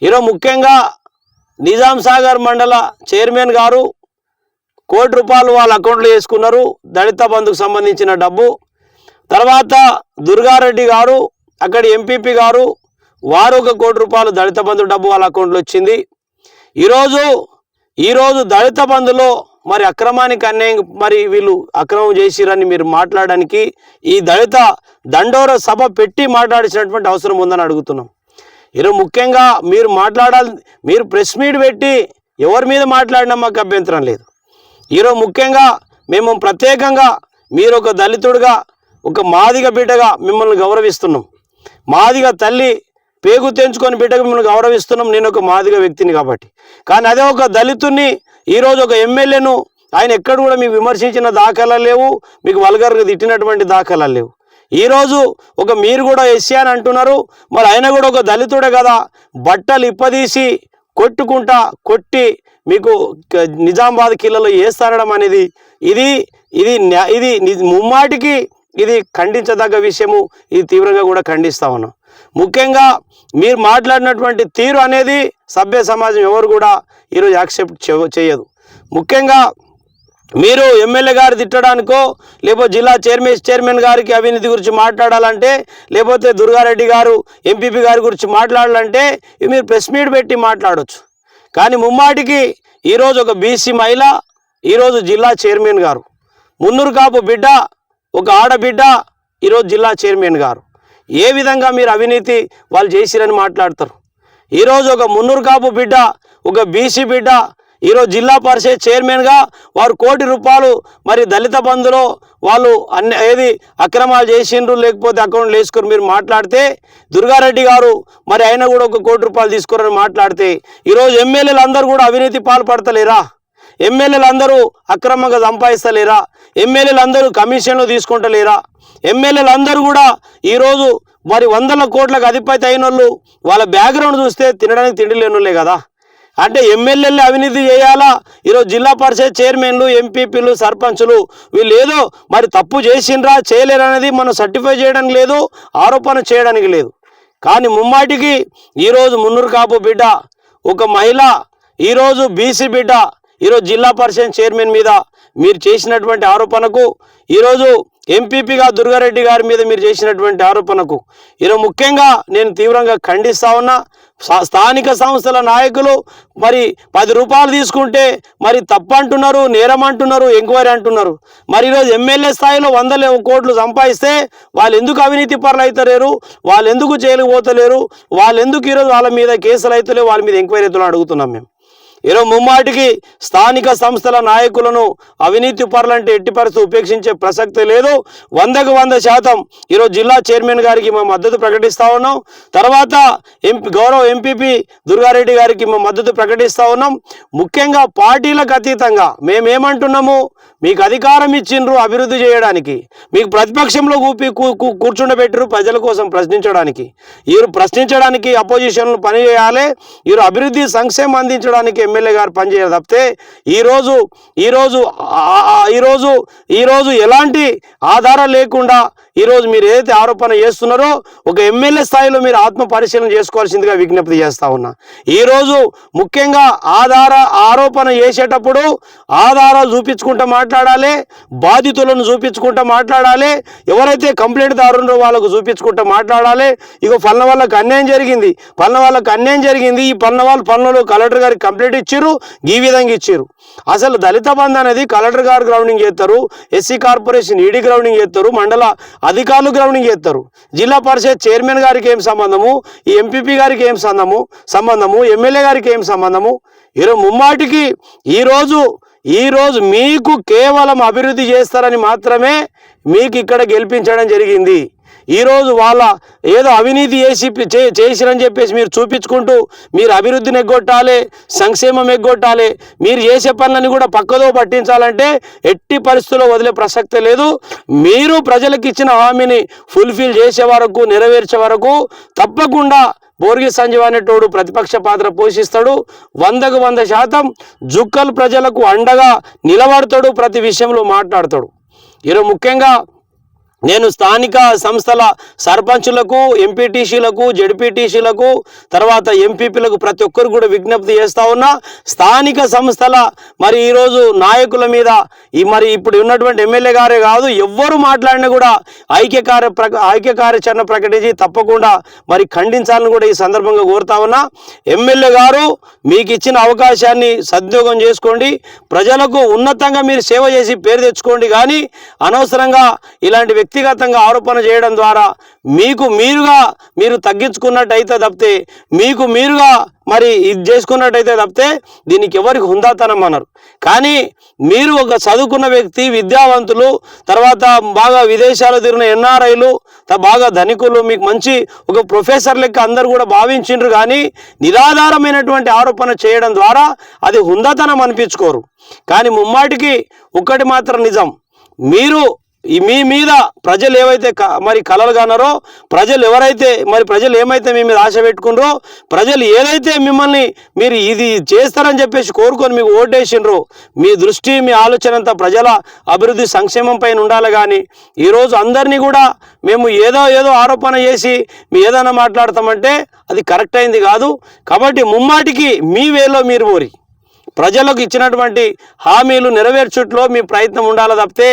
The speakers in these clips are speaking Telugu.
ఈరోజు ముఖ్యంగా నిజాం సాగర్ మండల చైర్మన్ గారు ₹1 కోటి వాళ్ళ అకౌంట్లో వేసుకున్నారు దళిత బంధుకు సంబంధించిన డబ్బు. తర్వాత దుర్గారెడ్డి గారు అక్కడి ఎంపీపీ గారు వారు ₹1 కోటి దళిత బంధు డబ్బు వాళ్ళ అకౌంట్లో వచ్చింది. ఈరోజు దళిత బంధులో మరి అక్రమానికి అన్యాయం మరి వీళ్ళు అక్రమం చేసిరని మీరు మాట్లాడడానికి ఈ దళిత దండోర సభ పెట్టి మాట్లాడాల్సినటువంటి అవసరం ఉందని అడుగుతున్నాం. ఈరోజు ముఖ్యంగా మీరు మాట్లాడాలి, మీరు ప్రెస్ మీట్ పెట్టి ఎవరి మీద మాట్లాడినా మాకు అభ్యంతరం లేదు. ఈరోజు ముఖ్యంగా మేము ప్రత్యేకంగా మీరు ఒక దళితుడిగా ఒక మాదిగ బిడ్డగా మిమ్మల్ని గౌరవిస్తున్నాం. మాదిగ తల్లి పేగు తెంచుకొని బిడ్డగా మిమ్మల్ని గౌరవిస్తున్నాం. నేను ఒక మాదిగ వ్యక్తిని కాబట్టి. కానీ అదే ఒక దళితుడిని ఈరోజు ఒక ఎమ్మెల్యేను ఆయన ఎక్కడ కూడా మీకు విమర్శించిన దాఖలాలు లేవు, మీకు వల్గర్గా తిట్టినటువంటి దాఖలాలు లేవు. ఈరోజు ఒక మీరు కూడా ఎస్సీ అని అంటున్నారు, మరి ఆయన కూడా ఒక దళితుడే కదా, బట్టలు ఇప్పదీసి కొట్టి మీకు నిజామాబాద్ కిల్లలో వేస్తారడం అనేది ఇది ముమ్మాటికి ఇది ఖండించదగ్గ విషయము. ఇది తీవ్రంగా కూడా ఖండిస్తా ఉన్నాం. ముఖ్యంగా మీరు మాట్లాడినటువంటి తీరు అనేది సభ్య సమాజం ఎవరు కూడా ఈరోజు యాక్సెప్ట్ చేయదు. ముఖ్యంగా మీరు ఎమ్మెల్యే గారు తిట్టడానికో లేకపోతే జిల్లా చైర్మన్ గారికి అవినీతి గురించి మాట్లాడాలంటే లేకపోతే దుర్గారెడ్డి గారు ఎంపీపీ గారి గురించి మాట్లాడాలంటే మీరు ప్రెస్ మీట్ పెట్టి మాట్లాడవచ్చు. కానీ ముమ్మాటికి ఈరోజు ఒక బీసీ మహిళ, ఈరోజు జిల్లా చైర్మన్ గారు, మున్నూరు కాపు బిడ్డ, ఒక ఆడబిడ్డ ఈరోజు జిల్లా చైర్మన్ గారు ఏ విధంగా మీరు అవినీతి వాళ్ళు చేసిరని మాట్లాడతారు? ఈరోజు ఒక మున్నూరు కాపు బిడ్డ, ఒక బీసీ బిడ్డ ఈరోజు జిల్లా పరిషత్ చైర్మన్గా వారు ₹1 కోటి మరి దళిత బంధులో వాళ్ళు అక్రమాలు చేసిండ్రు లేకపోతే అకౌంట్లు వేసుకొని మీరు మాట్లాడితే, దుర్గారెడ్డి గారు మరి ఆయన కూడా ₹1 కోటి తీసుకురని మాట్లాడితే, ఈరోజు ఎమ్మెల్యేలు అందరూ కూడా అవినీతి పాల్పడతలేరా? ఎమ్మెల్యేలు అందరూ అక్రమంగా సంపాదిస్తలేరా? ఎమ్మెల్యేలు అందరూ కమిషన్లు తీసుకుంటలేరా? ఎమ్మెల్యేలు అందరూ కూడా ఈరోజు మరి 100 కోట్లకు అధిపతి అయిన వాళ్ళు వాళ్ళ బ్యాక్గ్రౌండ్ చూస్తే తినడానికి తిండి లేనులే కదా. అంటే ఎమ్మెల్యేలు అవినీతి చేయాలా? ఈరోజు జిల్లా పరిషత్ చైర్మన్లు, ఎంపీపీలు, సర్పంచులు వీళ్ళు ఏదో మరి తప్పు చేసిండ్రా చేయలేరు అనేది మనం సర్టిఫై చేయడానికి లేదు, ఆరోపణ చేయడానికి లేదు. కానీ ముమ్మాటికి ఈరోజు మున్నూరు కాపు బిడ్డ, ఒక మహిళ, ఈరోజు బీసీ బిడ్డ ఈరోజు జిల్లా పరిషత్ చైర్మన్ మీద మీరు చేసినటువంటి ఆరోపణకు, ఈరోజు ఎంపీపీగా దుర్గారెడ్డి గారి మీద మీరు చేసినటువంటి ఆరోపణకు ఈరోజు ముఖ్యంగా నేను తీవ్రంగా ఖండిస్తా ఉన్నా. స్థానిక సంస్థల నాయకులు మరి ₹10 తీసుకుంటే మరి తప్పు అంటున్నారు, నేరం అంటున్నారు, ఎంక్వైరీ అంటున్నారు. మరి ఈరోజు ఎమ్మెల్యే స్థాయిలో 100 కోట్లు సంపాదిస్తే వాళ్ళు ఎందుకు అవినీతి పరులు అవుతలేరు? వాళ్ళు ఎందుకు జైలుకు పోతలేరు? వాళ్ళు ఎందుకు ఈరోజు వాళ్ళ మీద కేసులు అవుతలేవు, వాళ్ళ మీద ఎంక్వైరీ అవుతున్నాం అడుగుతున్నాం మేము. ఈరోజు ముమ్మాటికి స్థానిక సంస్థల నాయకులను అవినీతి పరులంటే ఎట్టి పరిస్థితి ఉపేక్షించే ప్రసక్తి లేదు. 100% ఈరోజు జిల్లా చైర్మన్ గారికి మేము మద్దతు ప్రకటిస్తూ ఉన్నాం. తర్వాత గౌరవ ఎంపీపీ దుర్గారెడ్డి గారికి మేము మద్దతు ప్రకటిస్తూ ఉన్నాం. ముఖ్యంగా పార్టీలకు అతీతంగా మేమేమంటున్నాము, మీకు అధికారం ఇచ్చిండ్రు అభివృద్ధి చేయడానికి, మీకు ప్రతిపక్షంలో కూర్చుండబెట్టరు ప్రజల కోసం ప్రశ్నించడానికి. ప్రశ్నించడానికి అపోజిషన్లు పనిచేయాలి, అభివృద్ధి సంక్షేమం అందించడానికి ఎమ్మెల్యే గారు పనిచేయాలి తప్పితే ఈరోజు ఎలాంటి ఆధారం లేకుండా ఈరోజు మీరు ఏదైతే ఆరోపణ చేస్తున్నారో ఒక ఎమ్మెల్యే స్థాయిలో మీరు ఆత్మ పరిశీలన చేసుకోవాల్సిందిగా విజ్ఞప్తి చేస్తా ఉన్నా. ఈరోజు ముఖ్యంగా ఆరోపణ చేసేటప్పుడు ఆధారాలు చూపించుకుంటూ మాట్లాడాలి, బాధితులను చూపించుకుంటూ మాట్లాడాలి, ఎవరైతే కంప్లైంట్ దారున్నారో వాళ్ళకు చూపించుకుంటూ మాట్లాడాలి. ఇక పలానా వాళ్ళకి అన్యాయం జరిగింది, ఈ పలానా కలెక్టర్ గారికి కంప్లైంట్ ఇచ్చారు, ఈ విధంగా ఇచ్చారు. అసలు దళిత బంధు అనేది కలెక్టర్ గారు గ్రౌండింగ్ చేస్తారు, ఎస్సీ కార్పొరేషన్ ఈడీ గ్రౌండింగ్ చేస్తారు, మండల అధికారులు గ్రౌండింగ్ చేస్తారు. జిల్లా పరిషత్ చైర్మన్ గారికి ఏం సంబంధము, ఈ ఎంపీపీ గారికి ఏం సంబంధము, ఎమ్మెల్యే గారికి ఏం సంబంధము? ముమ్మాటికి ఈరోజు మీకు కేవలం అభివృద్ధి చేస్తారని మాత్రమే మీకు ఇక్కడ గెలిపించడం జరిగింది. ఈరోజు వాళ్ళ ఏదో అవినీతి చేసిరని చెప్పేసి మీరు చూపించుకుంటూ మీరు అభివృద్ధిని ఎగ్గొట్టాలి, సంక్షేమం ఎగ్గొట్టాలి, మీరు చేసే పనులని కూడా పక్కదో పట్టించాలంటే ఎట్టి పరిస్థితుల్లో వదిలే ప్రసక్తే లేదు. మీరు ప్రజలకు ఇచ్చిన హామీని ఫుల్ఫిల్ చేసే వరకు, నెరవేర్చే వరకు తప్పకుండా బోర్గి సంజీవ్ అనేటోడు ప్రతిపక్ష పాత్ర పోషిస్తాడు. 100% జుక్కల్ ప్రజలకు అండగా నిలబడతాడు, ప్రతి విషయంలో మాట్లాడతాడు. ఈరోజు ముఖ్యంగా నేను స్థానిక సంస్థల సర్పంచులకు, ఎంపీటీసీలకు, జడ్పీటీసీలకు, తర్వాత ఎంపీపీలకు ప్రతి ఒక్కరు కూడా విజ్ఞప్తి చేస్తూ ఉన్నా. స్థానిక సంస్థల మరి ఈరోజు నాయకుల మీద మరి ఇప్పుడు ఉన్నటువంటి ఎమ్మెల్యే గారే కాదు, ఎవ్వరు మాట్లాడినా కూడా ఐక్య కార్యాచరణ ప్రకటించి తప్పకుండా మరి ఖండించాలని కూడా ఈ సందర్భంగా కోరుతా ఉన్నా. ఎమ్మెల్యే గారు మీకు ఇచ్చిన అవకాశాన్ని సద్వినియోగం చేసుకోండి, ప్రజలకు ఉన్నతంగా మీరు సేవ చేసి పేరు తెచ్చుకోండి. కానీ అనవసరంగా ఇలాంటి వ్యక్తిగతంగా ఆరోపణ చేయడం ద్వారా మీరు తగ్గించుకున్నట్టయితే తప్పితే మీరుగా మరి ఇది చేసుకున్నట్టయితే తప్పితే దీనికి ఎవరికి హుందాతనం అన్నారు. కానీ మీరు ఒక చదువుకున్న వ్యక్తి, విద్యావంతులు, తర్వాత బాగా విదేశాలు తిరిగిన ఎన్ఆర్ఐలు, బాగా ధనికులు, మీకు మంచి ఒక ప్రొఫెసర్ లెక్క అందరూ కూడా భావించిండ్రు. కానీ నిరాధారమైనటువంటి ఆరోపణ చేయడం ద్వారా అది హుందాతనం అనిపించుకోరు. కానీ ముమ్మాటికి ఒక్కటి మాత్రం నిజం, మీరు మీ మీద ప్రజలు ఏవైతే మరి కలలు కన్నారో, ప్రజలు ఏమైతే మీ మీద ఆశ పెట్టుకున్నారో, ప్రజలు ఏదైతే మిమ్మల్ని మీరు ఇది చేస్తారని చెప్పేసి కోరుకొని మీకు ఓటేసిండ్రో, మీ దృష్టి మీ ఆలోచన అంతా ప్రజల అభివృద్ధి సంక్షేమం పైన ఉండాలి. కానీ ఈరోజు అందరినీ కూడా మేము ఏదో ఆరోపణ చేసి ఏదైనా మాట్లాడతామంటే అది కరెక్ట్ అయింది కాదు. కాబట్టి ముమ్మాటికి మీ వేలో మీరు పోరి, ప్రజలకు ఇచ్చినటువంటి హామీలు నెరవేర్చుట్లో మీ ప్రయత్నం ఉండాలి తప్పితే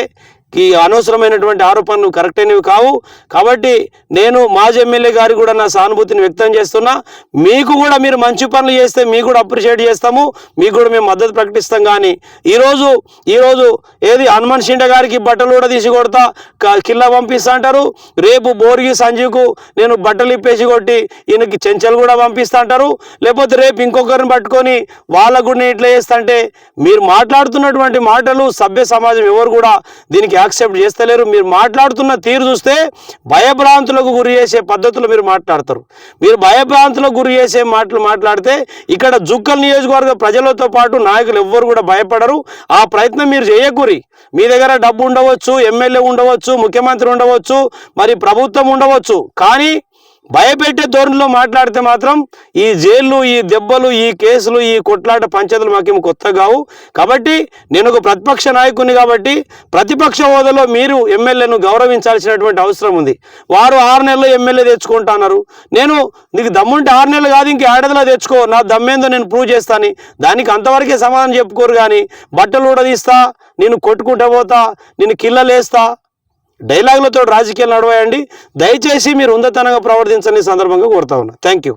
ఈ అనవసరమైనటువంటి ఆరోపణలు కరెక్ట్ అయినవి కావు. కాబట్టి నేను మాజీ ఎమ్మెల్యే గారి కూడా నా సానుభూతిని వ్యక్తం చేస్తున్నా. మీకు కూడా మీరు మంచి పనులు చేస్తే మీకు కూడా అప్రిషియేట్ చేస్తాము, మీకు కూడా మేము మద్దతు ప్రకటిస్తాం. కానీ ఈరోజు ఏది హనుమాన్ షిండే గారికి బట్టలు కూడా తీసి కొడతా కిల్లా పంపిస్తా అంటారు, రేపు బోర్గి సంజీవ్కు నేను బట్టలు ఇప్పేసి కొట్టి ఈయనకి చెంచలు కూడా పంపిస్తా అంటారు, లేకపోతే రేపు ఇంకొకరిని పట్టుకొని వాళ్ళకు కూడా ఇట్లా చేస్తా అంటే మీరు మాట్లాడుతున్నటువంటి మాటలు సభ్య సమాజం ఎవరు కూడా దీనికి యాక్సెప్ట్ చేస్తలేరు. మీరు మాట్లాడుతున్న తీరు చూస్తే భయభ్రాంతులకు గురి చేసే పద్ధతులు మీరు మాట్లాడతారు. మీరు భయభ్రాంతులకు గురి చేసే మాటలు మాట్లాడితే ఇక్కడ జుక్కల్ నియోజకవర్గ ప్రజలతో పాటు నాయకులు ఎవ్వరు కూడా భయపడరు. ఆ ప్రయత్నం మీరు చేయకూరి. మీ దగ్గర డబ్బు ఉండవచ్చు, ఎమ్మెల్యే ఉండవచ్చు, ముఖ్యమంత్రి ఉండవచ్చు, మరి ప్రభుత్వం ఉండవచ్చు. కానీ భయపెట్టే ధోరణిలో మాట్లాడితే మాత్రం ఈ జైళ్ళు, ఈ దెబ్బలు, ఈ కేసులు, ఈ కొట్లాట పంచాయతీలు మాకేమో కొత్త కావు. కాబట్టి నేను ఒక ప్రతిపక్ష నాయకుని కాబట్టి ప్రతిపక్ష హోదాలో మీరు ఎమ్మెల్యేను గౌరవించాల్సినటువంటి అవసరం ఉంది. వారు 6 నెలలు ఎమ్మెల్యే తెచ్చుకుంటున్నారు. నీకు దమ్ముంటే 6 నెలలు కాదు, ఇంక 7 తెచ్చుకో, నా దమ్మేందో నేను ప్రూవ్ చేస్తాను. దానికి అంతవరకే సమాధానం చెప్పుకోరు. కానీ బట్టలు కూడా తీస్తా, నేను కొట్టుకుంటా పోతా, నేను కిల్లలేస్తా, డైలాగులతో రాజకీయాలు నడవాయండి. దయచేసి మీరు ఉందతనంగా ప్రవర్తించని సందర్భంగా కోరుతా ఉన్నా. Thank you.